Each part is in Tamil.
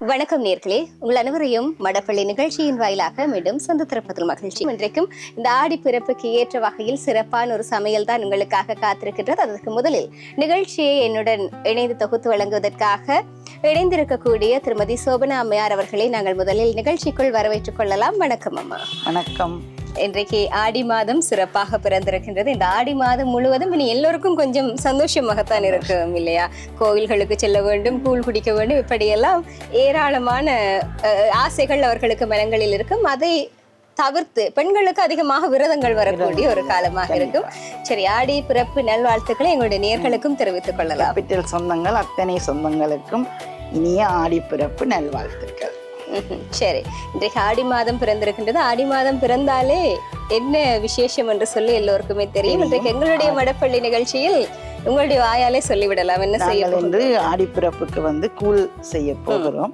வணக்கம் நேர்களே, உங்கள் அனைவரையும் மடப்பள்ளி நிகழ்ச்சியின் வாயிலாக மீண்டும் சந்தித்திருப்பதில் மகிழ்ச்சி. இன்றைக்கும் இந்த ஆடி பிறப்புக்கு ஏற்ற வகையில் சிறப்பான ஒரு சமையல் தான் உங்களுக்காக காத்திருக்கின்றது. அதற்கு முதலில் நிகழ்ச்சியை என்னுடன் இணைந்து தொகுத்து வழங்குவதற்காக இணைந்திருக்கக்கூடிய திருமதி சோபனா அம்மையார் அவர்களை நாங்கள் முதலில் நிகழ்ச்சிக்குள் வரவேற்றுக் கொள்ளலாம். வணக்கம் அம்மா. வணக்கம். இன்றைக்கு ஆடி மாதம் சிறப்பாக பிறந்திருக்கின்றது. இந்த ஆடி மாதம் முழுவதும் இனி எல்லோருக்கும் கொஞ்சம் சந்தோஷமாகத்தான் இருக்கும் இல்லையா? கோவில்களுக்கு செல்ல வேண்டும், கூழ் குடிக்க வேண்டும், இப்படியெல்லாம் ஏராளமான ஆசைகள் அவர்களுக்கு மனங்களில் இருக்கும். அதை தவிர்த்து பெண்களுக்கு அதிகமாக விரதங்கள் வரக்கூடிய ஒரு காலமாக இருக்கும். சரி, ஆடி பிறப்பு நல்வாழ்த்துக்களை எங்களுடைய நேயர்களுக்கும் தெரிவித்துக் கொள்ளலாம். கேபிட்டல் சொந்தங்கள் அத்தனை சொந்தங்களுக்கும் இனிய ஆடி பிறப்பு நல்வாழ்த்துக்கள். சரி, இன்றைக்கு ஆடி மாதம் பிறந்திருக்கின்றது. ஆடி மாதம் பிறந்தாலே என்ன விசேஷம் என்று சொல்லி எல்லோருக்குமே தெரியும். இன்றைக்கு எங்களுடைய மடப்பள்ளி நிகழ்ச்சியில் உங்களுடைய வாயாலே சொல்லிவிடலாம். என்ன செய்ய என்று ஆடி பிறப்புக்கு கூழ் செய்ய போகிறோம்.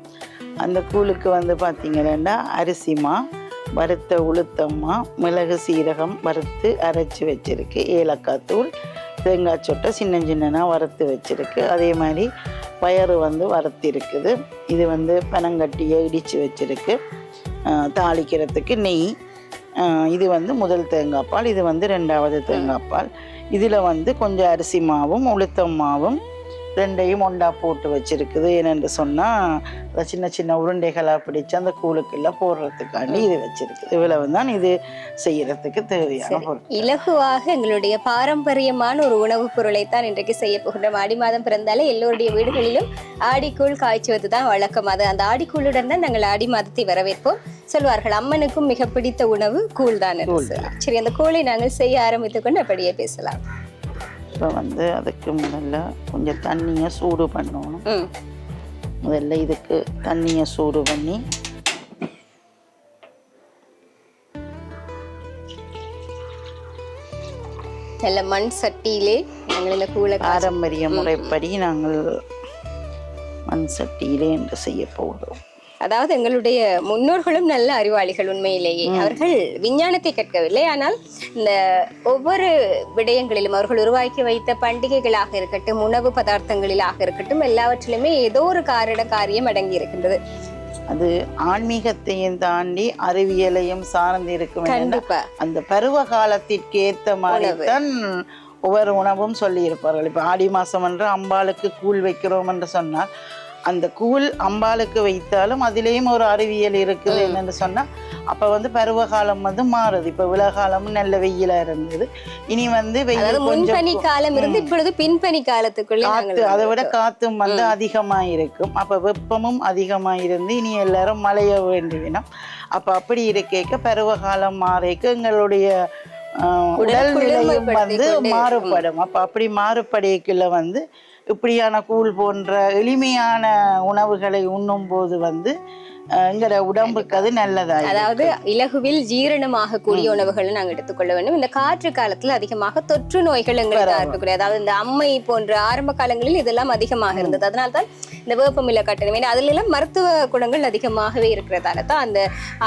அந்த கூழுக்கு பாத்தீங்கன்னா அரிசிமா, வறுத்த உளுத்தம்மா, மிளகு சீரகம் வறுத்து அரைச்சி வச்சிருக்கு, ஏலக்காய் தூள், தேங்காய் சொட்டை சின்ன சின்னனா வறுத்து வச்சிருக்கு. அதே மாதிரி பயறு வறுத்து இருக்குது. இது பனங்கட்டியை இடித்து வச்சிருக்கு. தாளிக்கிறதுக்கு நெய். இது முதல் தேங்காய் பால். இது ரெண்டாவது தேங்காய் பால். இதில் கொஞ்சம் அரிசி மாவும் உளுத்தம் மாவும் ரெண்டையும் ஒண்டா போட்டு வச்சிருக்குது. ஏனென்று சொன்னால் சின்ன சின்ன உருண்டைகளாக பிடிச்சி அந்த கூழுக்கெல்லாம் போடுறதுக்காண்டி இது வச்சிருக்குது. இவ்வளவு தான் இது செய்யறதுக்கு தேவையான பொருள். இலகுவாக எங்களுடைய பாரம்பரியமான ஒரு உணவுப் பொருளைத்தான் இன்றைக்கு செய்ய போகின்றோம். ஆடி மாதம் பிறந்தாலே எல்லோருடைய வீடுகளிலும் ஆடிக்கூழ் காய்ச்சுவது தான் வழக்கம். அது அந்த ஆடிக்கூழுடன் தான் நாங்கள் ஆடி மாதத்தை வரவேற்போம். சொல்வார்கள், அம்மனுக்கும் மிக பிடித்த உணவு கூழ் தான். சரி, அந்த கூழை நாங்கள் செய்ய ஆரம்பித்துக் கொண்டு அப்படியே பேசலாம். இப்போ அதுக்கு முதல்ல கொஞ்சம் தண்ணியை சூடு பண்ணணும். முதல்ல இதுக்கு தண்ணியை சூடு பண்ணி நல்ல மண் சட்டியிலே நாங்கள் இந்த கூழை பாரம்பரிய முறைப்படி நாங்கள் மண் சட்டியிலே என்று செய்ய போகிறோம். அதாவது எங்களுடைய முன்னோர்களும் நல்ல அறிவாளிகள். உண்மையிலேயே அவர்கள் விஞ்ஞானத்தை கற்கவில்லை, ஆனால் இந்த ஒவ்வொரு விடயங்களிலும் அவர்கள் உருவாக்கி வைத்த பண்டிகைகளாக இருக்கட்டும், உணவு பதார்த்தங்களிலாக இருக்கட்டும், எல்லாவற்றிலுமே ஏதோ ஒரு காரியம் அடங்கி இருக்கின்றது. அது ஆன்மீகத்தையும் தாண்டி அறிவியலையும் சார்ந்து இருக்கும். கண்டிப்பா அந்த பருவ காலத்திற்கு ஏற்ற மாதிரி தான் ஒவ்வொரு உணவும் சொல்லி இருப்பார்கள். இப்ப ஆடி மாசம் என்று அம்பாளுக்கு கூழ் வைக்கிறோம் என்று சொன்னால் அந்த கூழ் அம்பாளுக்கு வைத்தாலும் அதிலேயும் ஒரு அறிவியல் இருக்குது. என்னன்னு சொன்னா அப்ப பருவகாலம் மாறுது. இப்ப விழாகாலமும் நல்ல வெயிலா இருந்தது. இனி வெயில் முன்பனி காலம் இருந்து இப்பொழுது பின்பனி காலத்துக்குள்ள காத்து, அதை விட காத்தும் அதிகமா இருக்கும். அப்ப வெப்பமும் அதிகமா இருந்து இனி எல்லாரும் மழைய வேண்டிவிடும். அப்ப அப்படி இருக்க பருவகாலம் மாறிக்க எங்களுடைய உடல்நிலையும் மாறுபடும். அப்ப அப்படி மாறுபடைக்குள்ள இப்படியான கூழ் போன்ற எளிமையான உணவுகளை உண்ணும் போது எங்கட உடம்புக்கு அது நல்லதா. அதாவது இலகுவில் ஜீரணமாக கூடிய உணவுகளை நாங்கள் எடுத்துக்கொள்ள வேண்டும். இந்த காற்று காலத்துல அதிகமாக தொற்று நோய்கள் எங்களுக்கு இருக்கக்கூடிய, அதாவது இந்த அம்மை போன்ற ஆரம்ப காலங்களில் இதெல்லாம் அதிகமாக இருந்தது. அதனால்தான் இந்த வேப்பமில்ல கட்டணம் அதுல எல்லாம் மருத்துவ குணங்கள் அதிகமாகவே இருக்கிறதால தான் அந்த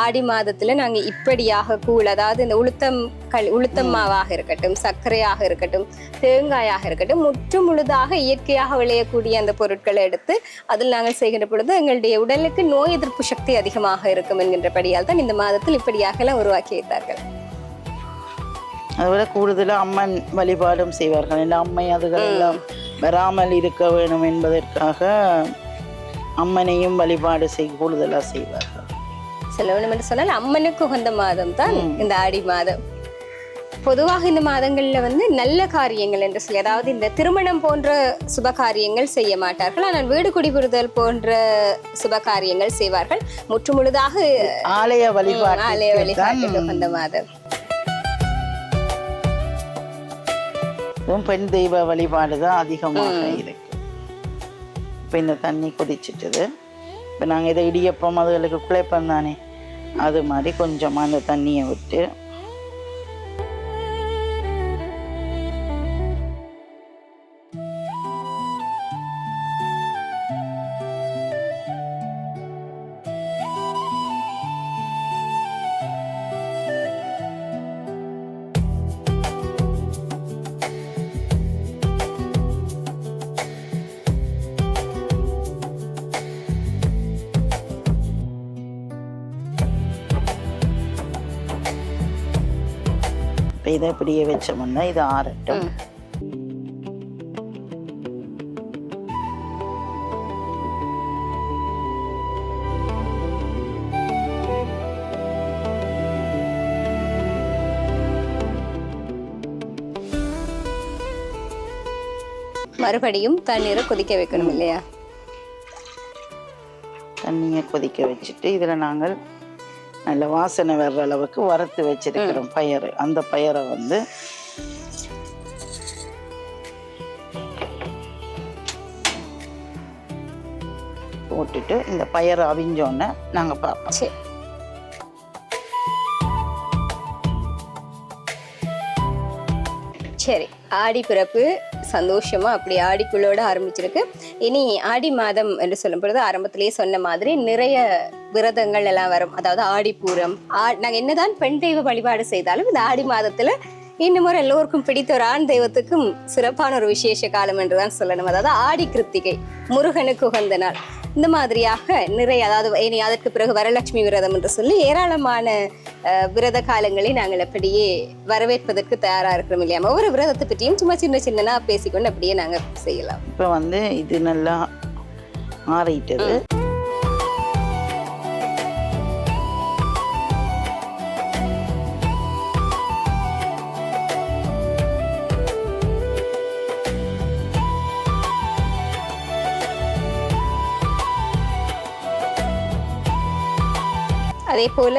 ஆடி மாதத்துல நாங்க இப்படியாக கூழ், அதாவது இந்த உளுத்தம் மாவாக இருக்கட்டும், சர்க்கரையாக இருக்கட்டும், தேங்காயாக இருக்கட்டும், முற்று முழுதாக இயற்கையாக விளையக்கூடிய அந்த பொருட்களை எடுத்து அதில் நாங்கள் செய்கின்ற பொழுது எங்களுடைய உடலுக்கு நோய் எதிர்ப்பு சக்தி அதிகமாக இருக்கும் என்கின்றபடியால் தான் இந்த மாதத்தில் இப்படியாக எல்லாம் உருவாக்கி வைத்தார்கள். அதுபோல கூடுதலாக அம்மன் வழிபாடும் செய்வார்கள். இந்த அம்மை அதுகள் எல்லாம் வராமல் இருக்க வேணும் என்பதற்காக அம்மனையும் வழிபாடு கூடுதலாக செய்வார்கள். சொல்ல வேண்டும் என்று சொன்னால் அம்மனுக்கு உகந்த மாதம் தான் இந்த ஆடி மாதம். பொதுவாக இந்த மாதங்கள்ல நல்ல காரியங்கள் என்று சொல்லி, அதாவது இந்த திருமணம் போன்ற சுப காரியங்கள் செய்ய மாட்டார்கள், ஆனால் வீடு குடிபுறுதல் போன்ற சுப காரியங்கள் செய்வார்கள். முற்று முழுதாக ஆலய வழிபாடு அந்த மாதம். பெண் தெய்வ வழிபாடு தான் அதிகமாக இருக்கு. இப்போ இந்த தண்ணி கொதிச்சிட்டது. இப்போ நாங்கள் இதை இடியப்பம் அதுகளுக்கு குழைப்பம் தானே, அது மாதிரி கொஞ்சமாக அந்த தண்ணியை விட்டு இப்போ இதை இப்படியே வச்சோம்னா இது ஆறட்டும். மறுபடியும் தண்ணீரை கொதிக்க வைக்கணும் இல்லையா? தண்ணியை கொதிக்க வச்சுட்டு இதில் நாங்கள் நல்ல வாசனை வர்ற அளவுக்கு வறுத்து வச்சிருக்கிறோம் பயறு. அந்த பயரை வந்து போட்டுட்டு இந்த பயறு அவிஞ்சோன்னு நாங்கள் பார்ப்போம். சரி, ஆடி பிறப்பு சந்தோஷமா அப்படி ஆடிக்குள்ளோட ஆரம்பிச்சிருக்கு. இனி ஆடி மாதம் என்று சொல்லும் பொழுது ஆரம்பத்திலேயே சொன்ன மாதிரி நிறைய விரதங்கள் எல்லாம் வரும். அதாவது ஆடிப்பூரம். நாங்க என்னதான் பெண் தெய்வ வழிபாடு செய்தாலும் இந்த ஆடி மாதத்துல இன்னும் எல்லோருக்கும் பிடித்த ஒரு ஆண் தெய்வத்துக்கும் சிறப்பான ஒரு விசேஷ காலம் என்றுதான் சொல்லணும். அதாவது ஆடி கிருத்திகை, முருகனுக்கு உகந்த நாள். இந்த மாதிரியாக நிறைய, அதாவது இனி அதற்கு பிறகு வரலட்சுமி விரதம் என்று சொல்லி ஏராளமான விரத காலங்களை நாங்கள் அப்படியே வரவேற்பதற்கு தயாரா இருக்கிறோம் இல்லையா? ஒவ்வொரு விரதத்தை பற்றியும் சும்மா சின்ன சின்னனா பேசிக்கொண்டு அப்படியே நாங்க செய்யலாம். இப்போ வந்து இது நல்லா ஆறிட்டது. அதே போல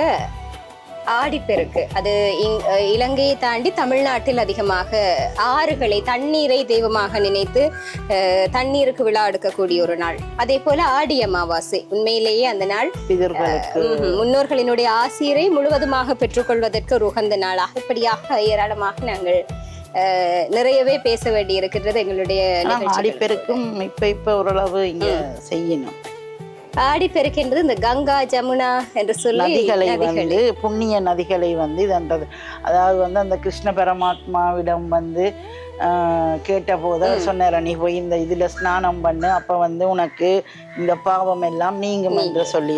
ஆடிப்பெருக்கு, அது இலங்கையை தாண்டி தமிழ்நாட்டில் அதிகமாக ஆறுகளை, தண்ணீரை தெய்வமாக நினைத்து தண்ணீருக்கு விழா எடுக்கக்கூடிய ஒரு நாள். அதே போல ஆடி அமாவாசை, உண்மையிலேயே அந்த நாள் முன்னோர்களினுடைய ஆசிரை முழுவதுமாக பெற்றுக்கொள்வதற்கு ஒரு உகந்த நாளாக, இப்படியாக ஏராளமாக நாங்கள் நிறையவே பேச வேண்டி இருக்கின்றது எங்களுடைய ஆடிப்பெருக்கும். இப்ப ஓரளவு இங்க செய்யணும். ஆடிப்பெருக்கு என்பது இந்த கங்கா, ஜமுனா என்று சொல்லி நதிகளை வந்து, புண்ணிய நதிகளை வந்து இதன்றது. அதாவது வந்து அந்த கிருஷ்ண பரமாத்மாவிடம் வந்து கேட்ட போது சொன்னார, நீ போய் இந்த இதுல ஸ்நானம் பண்ணு, அப்ப வந்து உனக்கு இந்த பாவம் எல்லாம் நீங்கும் என்று சொல்லி.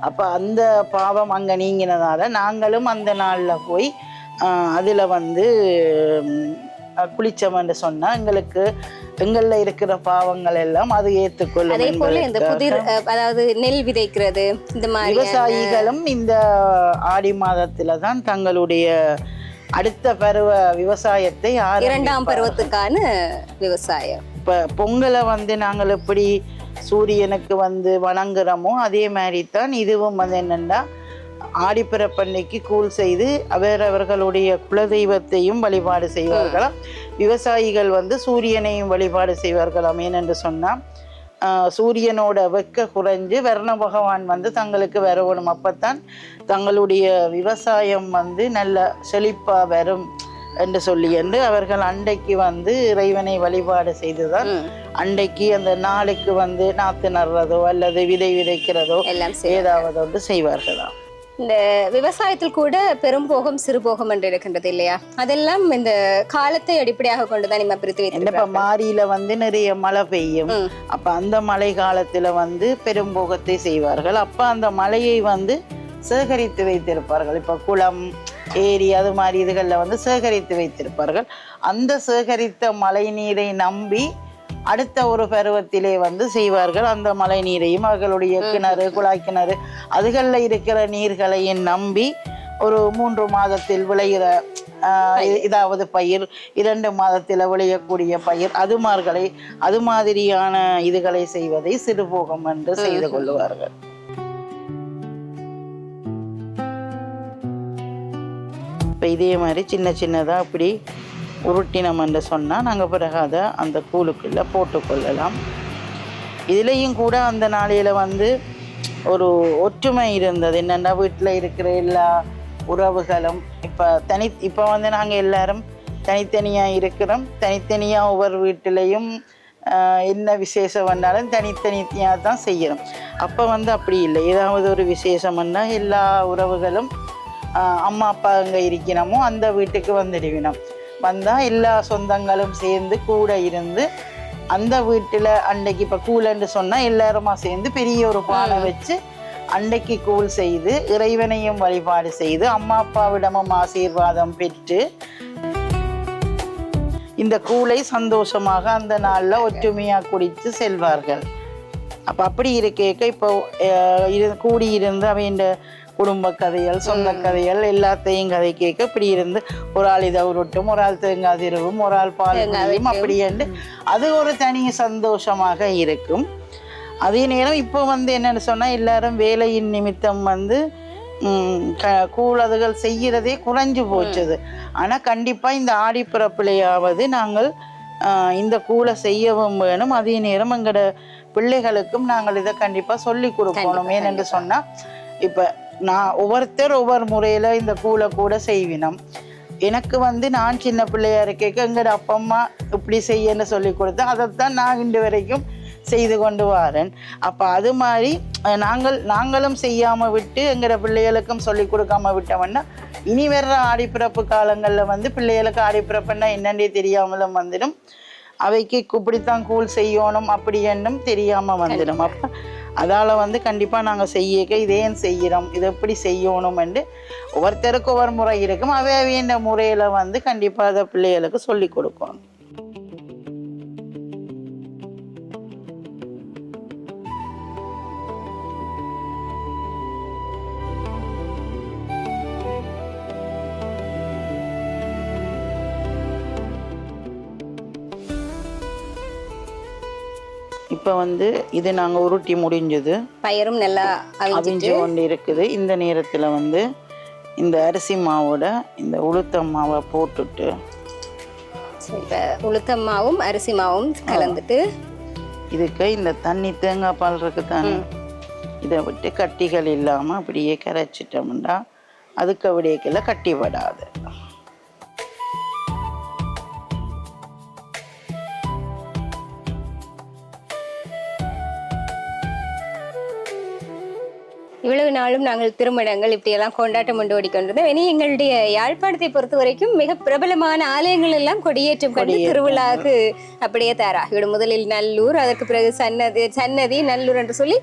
அப்ப அந்த பாவம் அங்க நீங்கினதால நாங்களும் அந்த நாள்ல போய் அதுல வந்து குளிச்சோம் என்று சொன்னா எங்களுக்கு எங்கள்ல இருக்கிற பாவங்கள் எல்லாம் அது ஏற்றுக்கொள்ளும். அதே போல இந்த புதிர், அதாவது நெல் விதைக்கிறது, இந்த மாதிரி விவசாயிகளும் இந்த ஆடி மாதத்துல தான் தங்களுடைய அடுத்த பருவ விவசாயத்தை, இரண்டாம் பருவத்துக்கான விவசாயம். இப்ப பொங்கலை வந்து நாங்கள் எப்படி சூரியனுக்கு வந்து வணங்குறோமோ அதே மாதிரி தான் இதுவும் வந்து என்னன்னா ஆடிப்பிறப்பன்னைக்கு கூழ் செய்து அவரவர்களுடைய குலதெய்வத்தையும் வழிபாடு செய்வார்களாம். விவசாயிகள் வந்து சூரியனையும் வழிபாடு செய்வார்களாம். ஏனென்று சொன்னால் சூரியனோட வெக்க குறைஞ்சு வர்ண பகவான் வந்து தங்களுக்கு வரணும். அப்பத்தான் தங்களுடைய விவசாயம் வந்து நல்ல செழிப்பா வரும் என்று சொல்லி அவர்கள் அண்டைக்கு வந்து இறைவனை வழிபாடு செய்துதான் அண்டைக்கு அந்த நாளுக்கு வந்து நாத்து நடுறதோ அல்லது விதை விதைக்கிறதோ ஏதாவது ஒன்று செய்வார்களாம். இந்த விவசாயத்தில் கூட பெரும்போகம் சிறுபோகம் என்று இருக்கின்றது இல்லையா? அதெல்லாம் இந்த காலத்தை அடிப்படையாக கொண்டுதான் நம்ம பிரித்து வைத்திருக்கோம். மாரியில வந்து நிறைய மழை பெய்யும். அப்ப அந்த மழை காலத்துல வந்து பெரும்போகத்தை செய்வார்கள். அப்ப அந்த மழையை வந்து சேகரித்து வைத்திருப்பார்கள். இப்ப குளம், ஏரி, அது மாதிரி இதுகள்ல வந்து சேகரித்து வைத்திருப்பார்கள். அந்த சேகரித்த மழை நீரை நம்பி அடுத்த ஒரு பருவத்திலே வந்து செய்வார்கள். அந்த மழை நீரையும் அவர்களுடைய கிணறு, குழாய் கிணறு, அதுகளில் இருக்கிற நீர்களையும் நம்பி ஒரு 3 மாதத்தில் விளைகிற இதாவது பயிர், 2 மாதத்தில் விளையக்கூடிய பயிர், அது மாதிரியான இதுகளை செய்வதை சிறுபோகம் என்று செய்து கொள்வார்கள். இப்போ இதே மாதிரி சின்ன சின்னதாக அப்படி உருட்டினம் என்று சொன்னால் நாங்கள் பிறகு அதை அந்த கூழுக்குள்ளே போட்டுக்கொள்ளலாம். இதுலேயும் கூட அந்த நாளையில் வந்து ஒரு ஒற்றுமை இருந்தது. என்னென்னா வீட்டில் இருக்கிற எல்லா உறவுகளும் இப்போ வந்து நாங்கள் எல்லாரும் தனித்தனியாக இருக்கிறோம். தனித்தனியாக ஒவ்வொரு வீட்டிலையும் என்ன விசேஷம் வந்தாலும் தனித்தனியாக தான் செய்யணும். அப்போ வந்து அப்படி இல்லை. ஏதாவது ஒரு விசேஷம் வந்தால் எல்லா உறவுகளும் அம்மா அப்பா அங்கே இருக்கிறோமோ அந்த வீட்டுக்கு வந்துடுவினோம். வந்தால் எல்லா சொந்தங்களும் சேர்ந்து கூட இருந்து அந்த வீட்டில் அன்னைக்கு இப்போ கூழ்ன்னு சொன்னால் எல்லாருமா சேர்ந்து பெரிய ஒரு பானை வச்சு அன்னைக்கு கூழ் செய்து இறைவனையும் வழிபாடு செய்து அம்மா அப்பாவிடமும் ஆசீர்வாதம் பெற்று இந்த கூழை சந்தோஷமாக அந்த நாள்ல ஒற்றுமையா குடித்து செல்வார்கள். அப்ப அப்படி இருக்கேக்க இப்போ கூடி இருந்து அவையின் குடும்ப கதைகள், சொந்த கதைகள் எல்லாத்தையும் கதை கேட்க இப்படி இருந்து ஒரு ஆள் இதை உருட்டும், ஒரு ஆள் தேங்காய் திருவும், ஒரு ஆள் பால் குடியும், அப்படி என்று அது ஒரு தனி சந்தோஷமாக இருக்கும். அதே நேரம் இப்போ வந்து என்னன்னு சொன்னா எல்லாரும் வேலையின் நிமித்தம் வந்து கூழதுகள் செய்யறதே குறைஞ்சு போச்சுது. ஆனா கண்டிப்பா இந்த ஆடிப்பிறப்பிலையாவது நாங்கள் இந்த கூழை செய்யவும் வேணும். அதே நேரம் எங்களோட பிள்ளைகளுக்கும் நாங்கள் இதை கண்டிப்பா சொல்லி கொடுக்கணும். ஏனென்று சொன்னா இப்ப நான் ஒவ்வொருத்தர் ஒவ்வொரு முறையில இந்த கூழை கூட செய்வினோம். எனக்கு வந்து நான் சின்ன பிள்ளையா இருக்க எங்களோட அப்பா அம்மா இப்படி செய்யன்னு சொல்லி கொடுத்தேன். அதைத்தான் நான் இன்று வரைக்கும் செய்து கொண்டு வரேன். அப்ப அது மாதிரி நாங்களும் செய்யாம விட்டு எங்களோட பிள்ளைகளுக்கும் சொல்லி கொடுக்காம விட்டோம்னா இனி வர்ற ஆடிப்பிறப்பு காலங்கள்ல வந்து பிள்ளைகளுக்கு ஆடிப்பிறப்புன்னா என்னன்னே தெரியாமலும் வந்துடும். அவைக்கு இப்படித்தான் கூழ் செய்யணும் அப்படி என்னும் தெரியாம வந்துடும். அப்ப அதால வந்து கண்டிப்பா நாங்க செய்ய இதேன் செய்யறோம், இதை எப்படி செய்யணும் என்று ஒவ்வொருத்தருக்கு ஒவ்வொரு முறை இருக்கும். அவையன்ற முறையில வந்து கண்டிப்பா அதை பிள்ளைகளுக்கு சொல்லி கொடுக்கணும். இப்போ வந்து இது நாங்கள் உருட்டி முடிஞ்சது, பயிரும் நல்லா அவிஞ்சு கொண்டு இருக்குது. இந்த நேரத்தில் வந்து இந்த அரிசி மாவோட இந்த உளுத்தம் மாவை போட்டுட்டு உளுத்தம் மாவும் அரிசி மாவும் கலந்துட்டு இதுக்கு இந்த தண்ணி தேங்காய் பால் இருக்கு தானே, இதை விட்டு கட்டிகள் இல்லாமல் அப்படியே கரைச்சிட்டோம்னா அதுக்கு அப்படியே கட்டி விடாது. இவ்வளவு நாளும் நாங்கள் திருமணங்கள் இப்படியெல்லாம் கொண்டாட்டம் கொண்டு ஓடிக்கொண்டிருந்தோம். இனி எங்களுடைய யாழ்ப்பாணத்தை பொறுத்த வரைக்கும் மிக பிரபலமான ஆலயங்கள் எல்லாம் கொடியேற்றம் கண்டு திருவிழாவுக்கு அப்படியே தயாராகிவிடும். முதலில் நல்லூர், அதற்கு பிறகு சன்னதி நல்லூர் என்று சொல்லி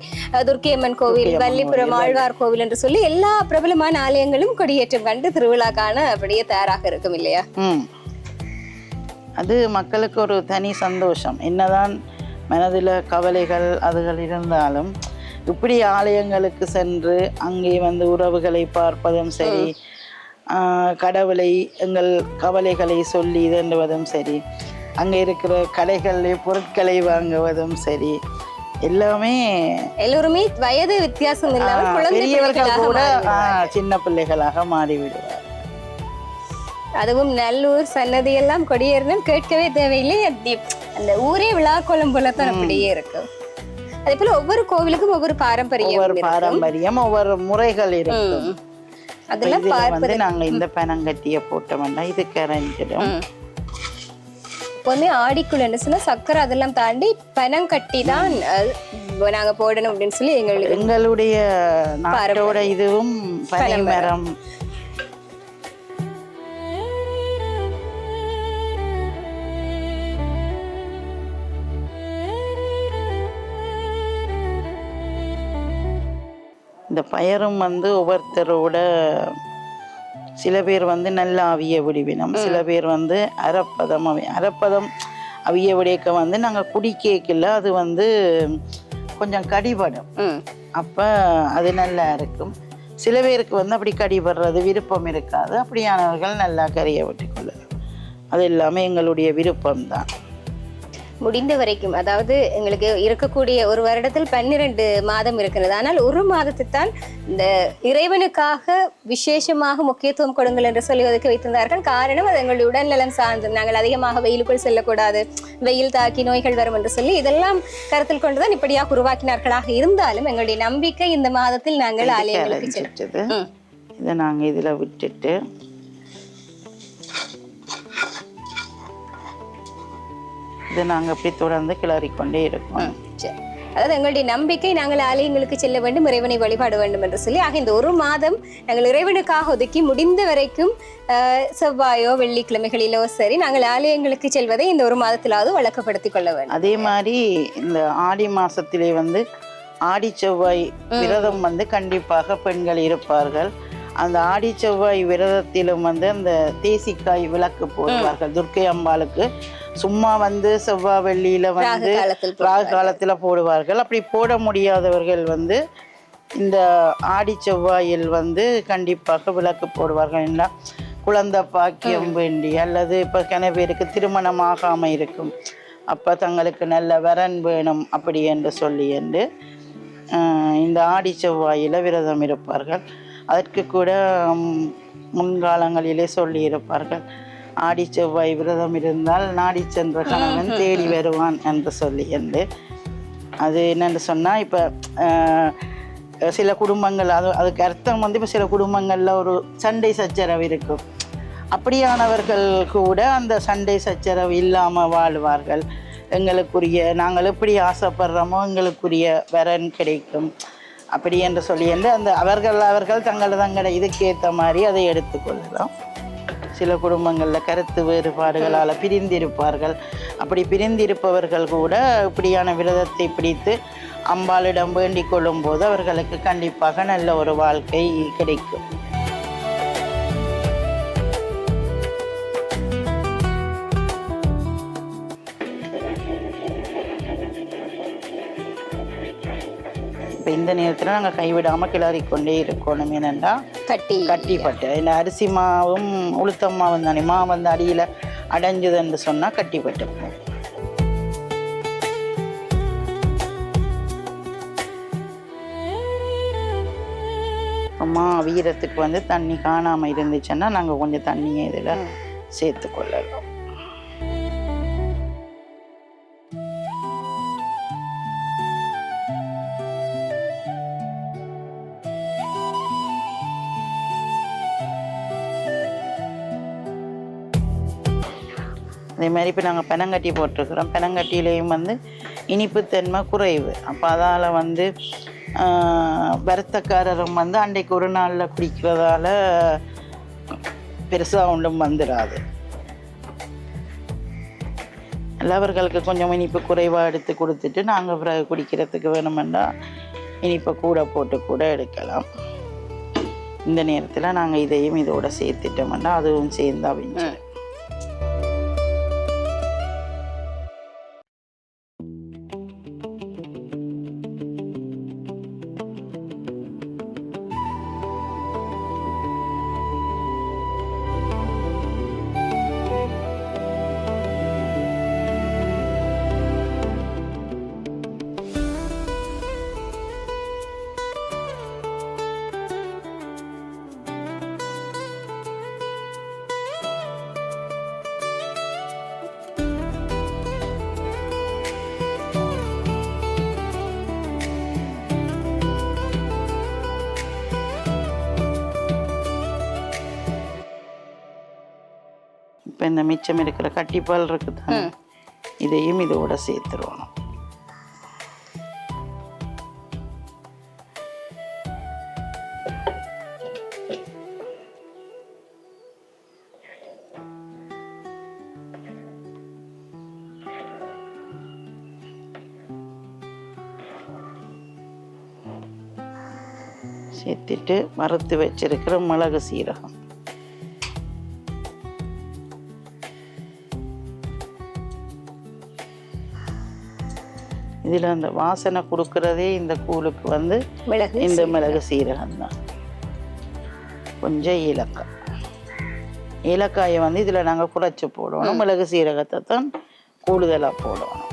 துர்க்கையம்மன் கோவில், வள்ளிபுரம் ஆழ்வார் கோவில் என்று சொல்லி எல்லா பிரபலமான ஆலயங்களும் கொடியேற்றம் கண்டு திருவிழாக்கான அப்படியே தயாராக இருக்கும் இல்லையா? அது மக்களுக்கு ஒரு தனி சந்தோஷம். என்னதான் மனதில் கவலைகள் அதுகள் இருந்தாலும் இப்படி ஆலயங்களுக்கு சென்று அங்கே வந்து உறவுகளை பார்ப்பதும் சரி, கடவுளை எங்கள் கவலைகளை சொல்லி இதென்றுவதும் சரி, அங்கே இருக்கிற கடைகளில் பொருட்களை வாங்குவதும் சரி, எல்லாமே எல்லோருமே வயது வித்தியாசம் இல்லாமல் பெரியவர்கள் கூட சின்ன பிள்ளைகளாக மாறிவிடுவார். அதுவும் நல்லூர் சன்னதி எல்லாம் கொடியேறினால் கேட்கவே தேவையில்லை. அந்த ஊரே விழா கோலம் போலத்தான் அப்படியே இருக்கு. அதே போல ஒவ்வொரு கோவிலுக்கும் ஒவ்வொரு பாரம்பரியம் ஒவ்வொரு முறைகள் இருக்கும். அதெல்லாம் வந்து நாங்க இந்த பனங்கட்டிய போட்டோம்னா இது கரைஞ்சிடும். எப்போதுமே ஆடிக்குள் என்ன சொன்னா சக்கரை அதெல்லாம் தாண்டி பனங்கட்டி தான் நாங்க போடணும் அப்படின்னு சொல்லி எங்களுடைய நாட்டோட இதுவும் பனை மரம். இந்த பயரும் வந்து ஒவ்வொருத்தரோட சில பேர் வந்து நல்ல அவிய விடுவினம், சில பேர் வந்து அரைப்பதம் அவிய விடைக்க வந்து நாங்கள் குடிக்கல, அது வந்து கொஞ்சம் கடிபடும். அப்போ அது நல்லா இருக்கும். சில பேருக்கு வந்து அப்படி கடிபடுறது விருப்பம் இருக்காது. அப்படியானவர்கள் நல்லா கறியை விட்டுக்கொள்ளலாம். அது எல்லாமே எங்களுடைய விருப்பம்தான். முடிந்த வரைக்கும், அதாவது எங்களுக்கு இருக்கக்கூடிய ஒரு வருடத்தில் 12 மாதம் இருக்கிறது. ஆனால் ஒரு மாதத்தை தான் இந்த இறைவனுக்காக விசேஷமாக முக்கியத்துவம் கொடுங்கள் என்று சொல்லுவதற்கு வைத்திருந்தார்கள். காரணம் அது எங்களுடைய உடல்நலம் சார்ந்து. நாங்கள் அதிகமாக வெயிலுக்குள் செல்லக்கூடாது, வெயில் தாக்கி நோய்கள் வரும் என்று சொல்லி இதெல்லாம் கருத்தில் கொண்டுதான் இப்படியாக உருவாக்கினார்களாக இருந்தாலும் எங்களுடைய நம்பிக்கை இந்த மாதத்தில் நாங்கள் ஆலயங்களுக்கு சென்றது. இதை நாங்கள் இதில் விட்டுட்டு இதை நாங்கள் அப்படி தொடர்ந்து கிளறிக்கொண்டே இருக்கோம். அதாவது எங்களுடைய நம்பிக்கை நாங்கள் ஆலயங்களுக்கு செல்ல வேண்டும், இறைவனை வழிபாட வேண்டும் என்று சொல்லி ஆக இந்த ஒரு மாதம் நாங்கள் இறைவனுக்காக ஒதுக்கி முடிந்த வரைக்கும் செவ்வாயோ வெள்ளிக்கிழமைகளிலோ சரி நாங்கள் ஆலயங்களுக்கு செல்வதை இந்த ஒரு மாதத்திலாவது வழக்கப்படுத்திக் கொள்ள வேண்டும். அதே மாதிரி இந்த ஆடி மாசத்திலே வந்து ஆடி செவ்வாய் விரதம் வந்து கண்டிப்பாக பெண்கள் இருப்பார்கள். அந்த ஆடி செவ்வாய் விரதத்திலும் வந்து அந்த தேசிக்காய் விளக்கு போடுவார்கள் துர்க்கை அம்பாளுக்கு. சும்மா வந்து செவ்வாய் வெள்ளியில வந்து ராகு காலத்தில் போடுவார்கள். அப்படி போட முடியாதவர்கள் வந்து இந்த ஆடி செவ்வாயில் வந்து கண்டிப்பாக விளக்கு போடுவார்கள். என்ன குழந்தை பாக்கியம் வேண்டி, அல்லது இப்போ கிண பேருக்கு திருமணம் ஆகாமல் இருக்கும், அப்போ தங்களுக்கு நல்ல வரன் வேணும் அப்படி என்று சொல்லி என்று இந்த ஆடி செவ்வாயில் விரதம் இருப்பார்கள். அதற்கு கூட முன்காலங்களிலே சொல்லி இருப்பார்கள், ஆடி செவ்வாய் விரதம் இருந்தால் நாடி சென்ற கணவன் தேடி வருவான் என்று சொல்லி என்று. அது என்னென்னு சொன்னால், இப்போ சில குடும்பங்கள் அதுக்கு அர்த்தம் வந்து இப்போ சில குடும்பங்களில் ஒரு சண்டை சச்சரவு இருக்கும். அப்படியானவர்கள் கூட அந்த சண்டை சச்சரவு இல்லாமல் வாழ்வார்கள். எங்களுக்குரிய நாங்கள் எப்படி ஆசைப்படுறோமோ எங்களுக்குரிய வரன் கிடைக்கும் அப்படி என்று சொல்லி என்று அந்த அவர்கள் தங்களை இதுக்கேற்ற மாதிரி அதை எடுத்துக்கொள்ளலாம். சில குடும்பங்களில் கருத்து வேறுபாடுகளால் பிரிந்திருப்பார்கள். அப்படி பிரிந்திருப்பவர்கள் கூட இப்படியான விரதத்தை பிடித்து அம்பாளிடம் வேண்டிக் கொள்ளும் போது அவர்களுக்கு கண்டிப்பாக நல்ல ஒரு வாழ்க்கை கிடைக்கும். இப்போ இந்த நேரத்தில் நாங்கள் கைவிடாமல் கிளறிக்கொண்டே இருக்கணும். ஏனென்றா கட்டிப்பட்டு இந்த அரிசி மாவும் உளுத்தம் மாவும் தானே, மா வந்து அடியில் அடைஞ்சதுன்னு சொன்னால் கட்டிப்பட்டு போகும். மா வீரத்துக்கு வந்து தண்ணி காணாமல் இருந்துச்சுன்னா நாங்கள் கொஞ்சம் தண்ணியை இதில் சேர்த்துக்கொள்ளலாம். அதே மாதிரி இப்போ நாங்கள் பெனங்கட்டி போட்டிருக்கிறோம். பெனங்கட்டியிலையும் வந்து இனிப்புத்தன்மை குறைவு. அப்போ அதால் வந்து வருத்தக்காரரும் வந்து அன்றைக்கு ஒரு நாளில் குடிக்கிறதால பெருசாக ஒன்றும் வந்துடாது. எல்லாவர்களுக்கு கொஞ்சம் இனிப்பு குறைவாக எடுத்து கொடுத்துட்டு நாங்கள் பிறகு குடிக்கிறதுக்கு வேணுமெண்டா இனிப்பை கூட போட்டு கூட எடுக்கலாம். இந்த நேரத்தில் நாங்கள் இதையும் இதோட சேர்த்துட்டோம்னா அதுவும் சேர்ந்தா விஞ்சு. இப்போ இந்த மிச்சம் இருக்கிற கட்டிப்பால் இருக்குதான், இதையும் இதோட சேர்த்துருவோம். சேர்த்துட்டு வறுத்து வச்சிருக்கிற மிளகு சீரகம் இதில் அந்த வாசனை கொடுக்கறதே இந்த கூழுக்கு வந்து இந்த மிளகு சீரகம் தான். கொஞ்சம் ஏலக்காயை வந்து இதில் நாங்கள் குறைச்சி போடணும். மிளகு சீரகத்தை தான் கூடுதலாக போடணும்.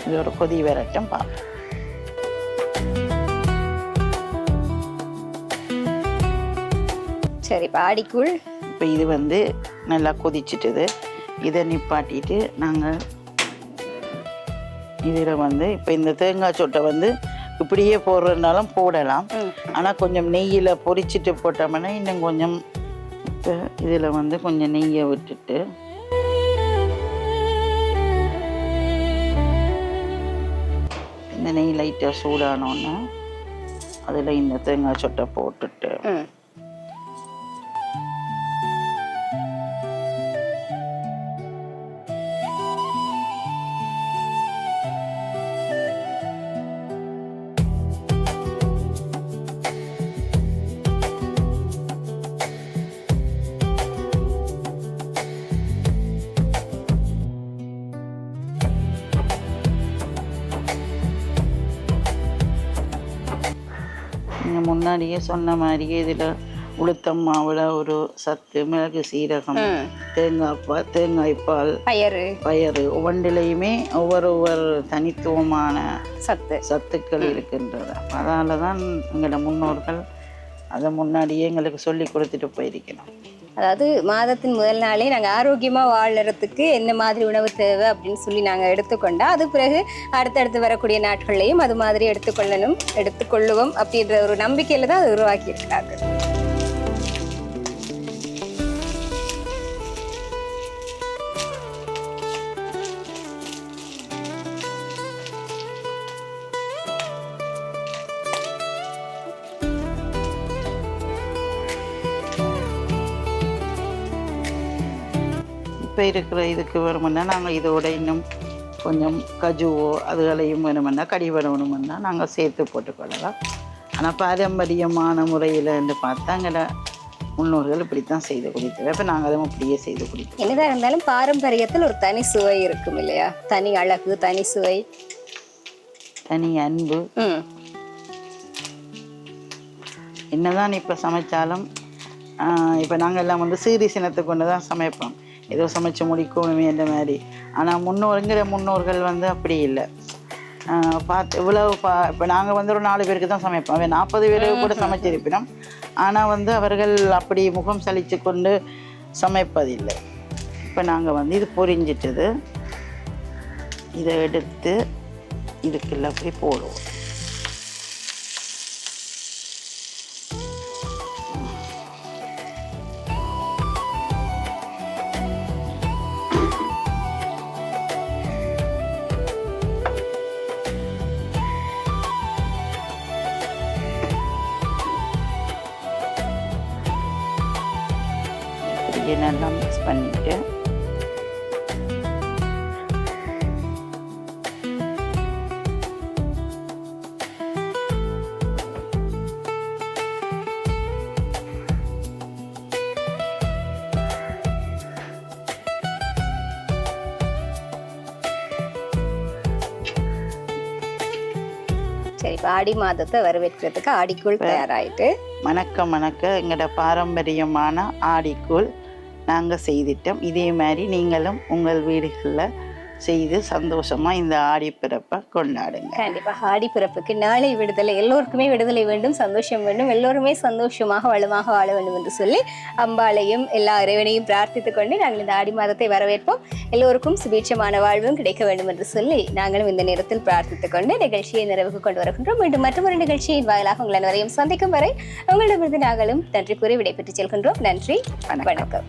இது ஒரு கொதி வரட்டும் பார்ப்போம். சரி, பாடிக்குள் இப்போ இது வந்து நல்லா கொதிச்சிட்டுது. இதை நிப்பாட்டிட்டு நாங்கள் இதில் வந்து இப்போ இந்த தேங்காய் சொட்டை வந்து இப்படியே போடுறதுனாலும் போடலாம். ஆனால் கொஞ்சம் நெய்யில் பொரிச்சிட்டு போட்டோம்னா இன்னும் கொஞ்சம். இப்போ இதில் வந்து கொஞ்சம் நெய்யை விட்டுட்டு இந்த நெய் லைட்டாக சூடானோன்னு அதில் இந்த தேங்காய் சொட்டை போட்டுட்டு நீங்கள் முன்னாடியே சொன்ன மாதிரியே இதில் உளுத்தம் மாவில் ஒரு சத்து, மிளகு சீரகம், தேங்காய்ப்பால், பயறு ஒவ்வொன்றிலையுமே ஒவ்வொரு தனித்துவமான சத்துக்கள் இருக்கின்றது. அதனால தான் எங்களோட முன்னோர்கள் அதை முன்னாடியே எங்களுக்கு சொல்லி கொடுத்துட்டு போயிருக்கணும். அதாவது மாதத்தின் முதல் நாளே நாங்கள் ஆரோக்கியமாக வாழறதுக்கு என்ன மாதிரி உணவு தேவை அப்படின்னு சொல்லி நாங்கள் எடுத்துக்கொண்டா அது பிறகு அடுத்தடுத்து வரக்கூடிய நாட்கள்லையும் அது மாதிரி எடுத்துக்கொள்ளுவோம் அப்படின்ற ஒரு நம்பிக்கையில தான் அது உருவாக்கி இருக்கிறாங்க. இப்போ இருக்கிற இதுக்கு வேணுமென்னா நாங்கள் இதோட இன்னும் கொஞ்சம் கஜுவோ அதுகளையும் வேணுமென்னா கடி வேணுமென்னா நாங்கள் சேர்த்து போட்டுக்கொள்ளலாம். ஆனால் பாரம்பரியமான முறையில் பார்த்தா அங்கே முன்னோர்கள் இப்படித்தான் செய்து குடித்தோம். இப்போ நாங்கள் அதை அப்படியே செய்து குடித்தோம். என்னதான் இருந்தாலும் பாரம்பரியத்தில் ஒரு தனி சுவை இருக்கும் இல்லையா? தனி அழகு, தனி சுவை, தனி அன்பு. என்னதான் இப்போ சமைச்சாலும் இப்போ நாங்கள் எல்லாம் சீரி சினத்தை கொண்டு தான் சமைப்போம். ஏதோ சமைச்சு முடிக்கணுமே என்ற மாதிரி. ஆனால் முன்னோர்கள் அப்படி இல்லை. இவ்வளவு இப்போ நாங்கள் ஒரு 4 பேருக்கு தான் சமைப்போம். 40 பேருக்கு கூட சமைச்சிருப்பினோம். ஆனால் அவர்கள் அப்படி முகம் சலித்து கொண்டு சமைப்பதில்லை. இப்போ நாங்கள் இது பொரிஞ்சிட்டது, இதை எடுத்து இதுக்குள்ள அப்படி போடுவோம். நல்லா மிக்ஸ் பண்ணிட்டு சரி, இப்போ ஆடி மாதத்தை வரவேற்கிறதுக்கு ஆடிக்கூழ் தயாராகிட்டு மணக்க எங்களோட பாரம்பரியமான ஆடிக்கூழ் நாங்கள் செய்துட்டோம். இதே மாதிரி நீங்களும் உங்கள் வீடுகளில் செய்து சந்தோஷமாக இந்த ஆடிப்பிறப்பை கொண்டாடுங்க. கண்டிப்பாக ஆடிப்பிறப்புக்கு நாளை விடுதலை, எல்லோருக்குமே விடுதலை வேண்டும், சந்தோஷம் வேண்டும், எல்லோருமே சந்தோஷமாக வளமாக வாழ வேண்டும் என்று சொல்லி அம்பாளையும் எல்லா இறைவனையும் பிரார்த்தித்துக் கொண்டு நாங்கள் இந்த ஆடி மாதத்தை வரவேற்போம். எல்லோருக்கும் சுபீட்சமான வாழ்வும் கிடைக்க வேண்டும் என்று சொல்லி நாங்களும் இந்த நேரத்தில் பிரார்த்தித்துக் கொண்டு நிகழ்ச்சியை நிறைவுக்கு கொண்டு வருகின்றோம். மீண்டும் மற்றொரு நிகழ்ச்சியின் வாயிலாக உங்கள் அனைவரையும் சந்திக்கும் வரை உங்களிடமிருந்து நாங்களும் நன்றி கூறி விடைபெற்று செல்கின்றோம். நன்றி, வணக்கம்.